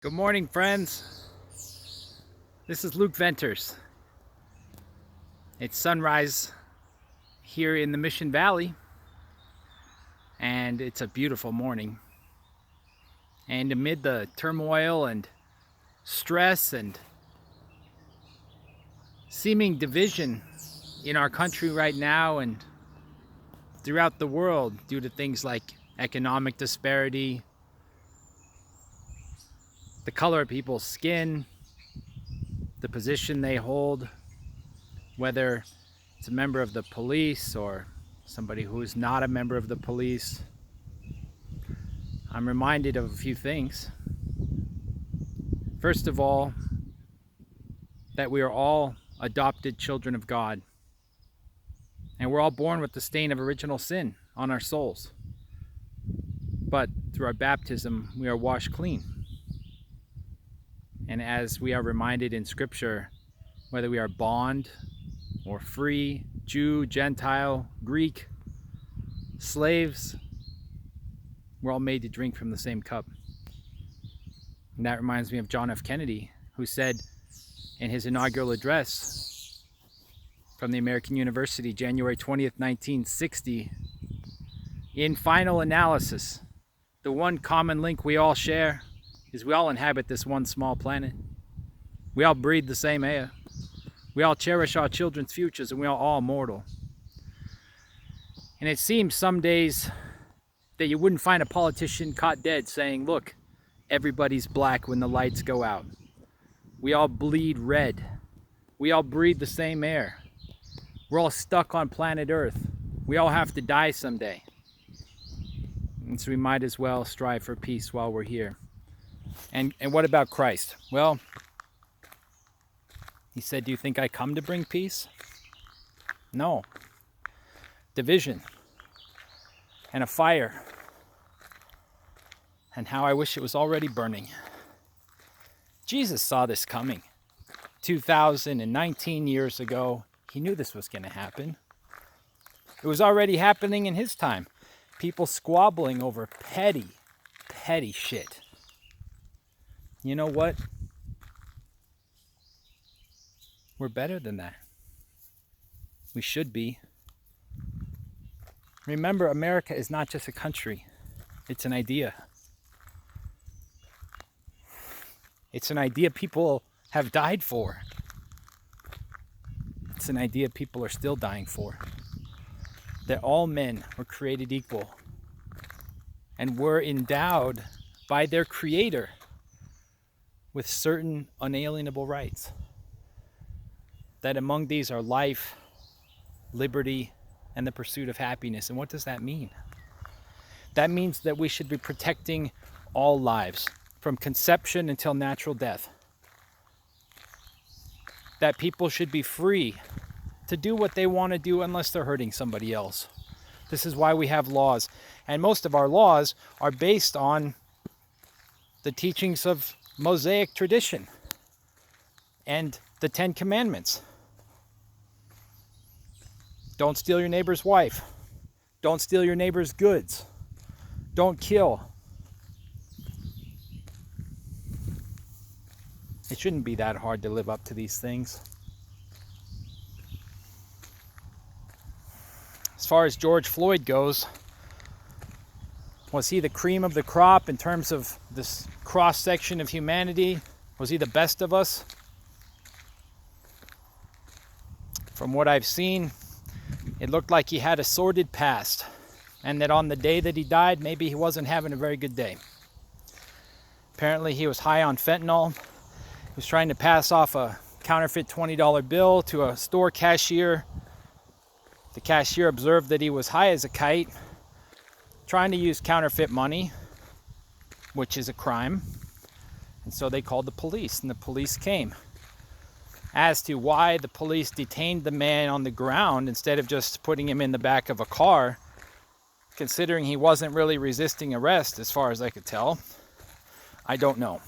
Good morning, friends. This is Luke Venters. It's sunrise here in the Mission Valley, and it's a beautiful morning. And amid the turmoil and stress and seeming division in our country right now and throughout the world due to things like economic disparity, the color of people's skin, the position they hold, whether it's a member of the police or somebody who is not a member of the police, I'm reminded of a few things. First of all, that we are all adopted children of God, and we're all born with the stain of original sin on our souls. But through our baptism, we are washed clean. And as we are reminded in Scripture, whether we are bond or free, Jew, Gentile, Greek, slaves, we're all made to drink from the same cup. And that reminds me of John F. Kennedy, who said in his inaugural address from the American University, January 20th, 1960, in final analysis, the one common link we all share is we all inhabit this one small planet. We all breathe the same air. We all cherish our children's futures, and we are all mortal. And it seems some days that you wouldn't find a politician caught dead saying, look, everybody's black when the lights go out. We all bleed red. We all breathe the same air. We're all stuck on planet Earth. We all have to die someday. And so we might as well strive for peace while we're here. And what about Christ? Well, he said, do you think I come to bring peace? No. Division and a fire. And how I wish it was already burning. Jesus saw this coming 2019 years ago. He knew this was going to happen. It was already happening in his time. People squabbling over petty shit. You know what? We're better than that. We should be. Remember, America is not just a country. It's an idea. It's an idea people have died for. It's an idea people are still dying for. That all men were created equal and were endowed by their Creator with certain unalienable rights. That among these are life, liberty, and the pursuit of happiness. And what does that mean? That means that we should be protecting all lives, from conception until natural death. That people should be free to do what they want to do unless they're hurting somebody else. This is why we have laws. And most of our laws are based on the teachings of Mosaic tradition and the 10 Commandments. Don't steal your neighbor's wife. Don't steal your neighbor's goods. Don't kill. It shouldn't be that hard to live up to these things. As far as George Floyd goes, was he the cream of the crop in terms of this cross-section of humanity? Was he the best of us? From what I've seen, it looked like he had a sordid past, and that on the day that he died, maybe he wasn't having a very good day. Apparently he was high on fentanyl. He was trying to pass off a counterfeit $20 bill to a store cashier. The cashier observed that he was high as a kite, trying to use counterfeit money, which is a crime. And so they called the police, and the police came. As to why the police detained the man on the ground instead of just putting him in the back of a car, considering he wasn't really resisting arrest as far as I could tell, I don't know.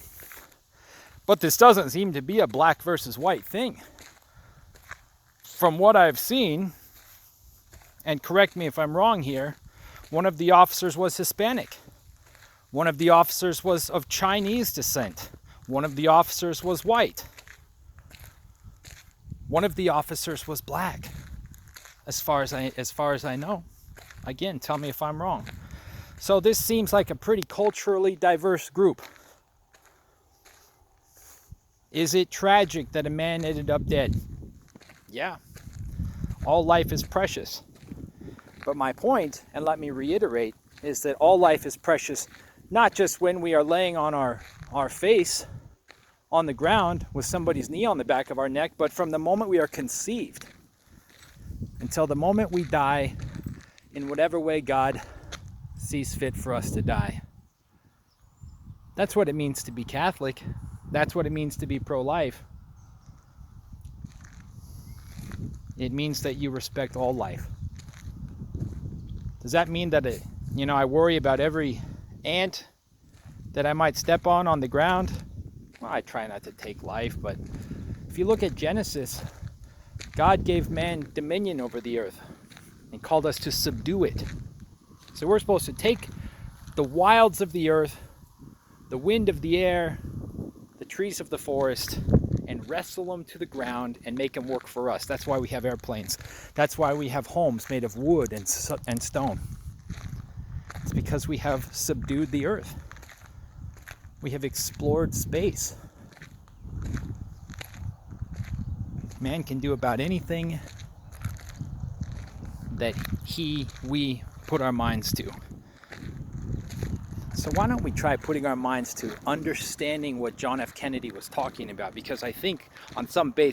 But this doesn't seem to be a black versus white thing. From what I've seen, and correct me if I'm wrong here, one of the officers was Hispanic. One of the officers was of Chinese descent. One of the officers was white. One of the officers was black. As far as I know. Again, tell me if I'm wrong. So this seems like a pretty culturally diverse group. Is it tragic that a man ended up dead? Yeah. All life is precious. But my point, and let me reiterate, is that all life is precious not just when we are laying on our face on the ground with somebody's knee on the back of our neck, but from the moment we are conceived until the moment we die in whatever way God sees fit for us to die. That's what it means to be Catholic. That's what it means to be pro-life. It means that you respect all life. Does that mean that I worry about every ant that I might step on the ground? Well, I try not to take life, but if you look at Genesis, God gave man dominion over the earth and called us to subdue it. So we're supposed to take the wilds of the earth, the wind of the air, the trees of the forest, and wrestle them to the ground and make them work for us. That's why we have airplanes. That's why we have homes made of wood and stone. It's because we have subdued the earth. We have explored space. Man can do about anything that we put our minds to. So why don't we try putting our minds to understanding what John F. Kennedy was talking about? Because I think on some